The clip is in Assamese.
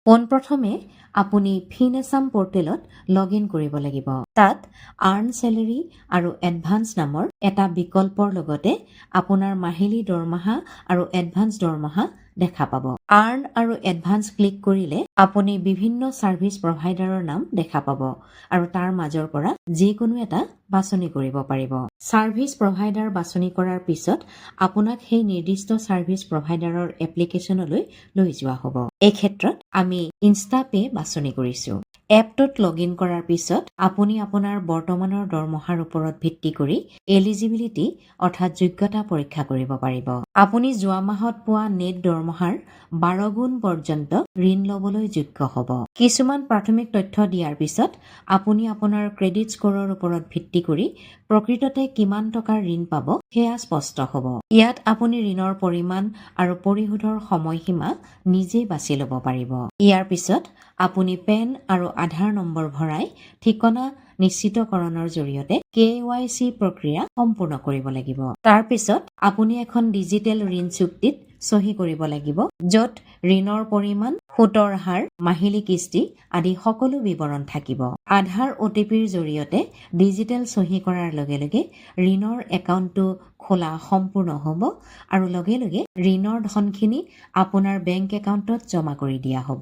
পোনপ্ৰথমে আপুনি ফিনএছাম পৰ্টেলত লগ ইন কৰিব লাগিব। তাত আৰ্ণ চেলেৰী আৰু এডভান্স নামৰ এটা বিকল্পৰ লগতে আপোনাৰ মাহিলী দৰমহা আৰু এডভান্স দৰমহা দেখা পাব। আৰ্ণ আৰু এডভান্স ক্লিক কৰিলে আপুনি বিভিন্ন ছাৰ্ভিচ প্ৰভাইডাৰৰ নাম দেখা পাব আৰু তাৰ মাজৰ পৰা যিকোনো এটা বাছনি কৰিব পাৰিব। ছাৰ্ভিচ প্ৰভাইডাৰ বাছনি কৰাৰ পিছত আপোনাক সেই নিৰ্দিষ্ট ছাৰ্ভিচ প্ৰভাইডাৰৰ এপ্লিকেশ্যনলৈ লৈ যোৱা হ'ব। এই ক্ষেত্ৰত আমি ইনষ্টাপে বাছনি কৰিছোঁ। এপটোত লগ ইন কৰাৰ পিছত আপুনি আপোনাৰ বৰ্তমানৰ দৰমহাৰ ওপৰত ভিত্তি কৰি এলিজিবিলিটি অৰ্থাৎ যোগ্যতা পৰীক্ষা কৰিব পাৰিব। আপুনি যোৱা মাহত পোৱা নেট দৰমহাৰ 12 গুণ পৰ্যন্ত ঋণ ল'বলৈ যোগ্য হ'ব। কিছুমান প্ৰাথমিক তথ্য দিয়াৰ পিছত আপুনি আপোনাৰ ক্ৰেডিট স্ক'ৰৰ ওপৰত ভিত্তি কৰি প্ৰকৃততে কিমান টকাৰ ঋণ পাব সেয়া স্পষ্ট হ'ব। ইয়াত আপুনি ঋণৰ পৰিমাণ আৰু পৰিশোধৰ সময়সীমা নিজেই বাছি ল'ব পাৰিব। ইয়াৰ পিছত আপুনি পেন আৰু আধাৰ নম্বৰ ভৰাই ঠিকনা নিশ্চিতকৰণৰ জৰিয়তে KYC প্ৰক্ৰিয়া সম্পূৰ্ণ কৰিব লাগিব। তাৰ পিছত আপুনি এখন ডিজিটেল ঋণ চুক্তিত চহী কৰিব লাগিব, য'ত ঋণৰ পৰিমাণ, সুতৰ হাৰ, মাহিলী কিস্তি আদি সকলো বিৱৰণ থাকিব। আধাৰ OTPৰ জৰিয়তে ডিজিটেল চহী কৰাৰ লগে লগে ঋণৰ একাউণ্টটো খোলা সম্পূৰ্ণ হ'ব আৰু লগে লগে ঋণৰ ধনখিনি আপোনাৰ বেংক একাউণ্টত জমা কৰি দিয়া হ'ব।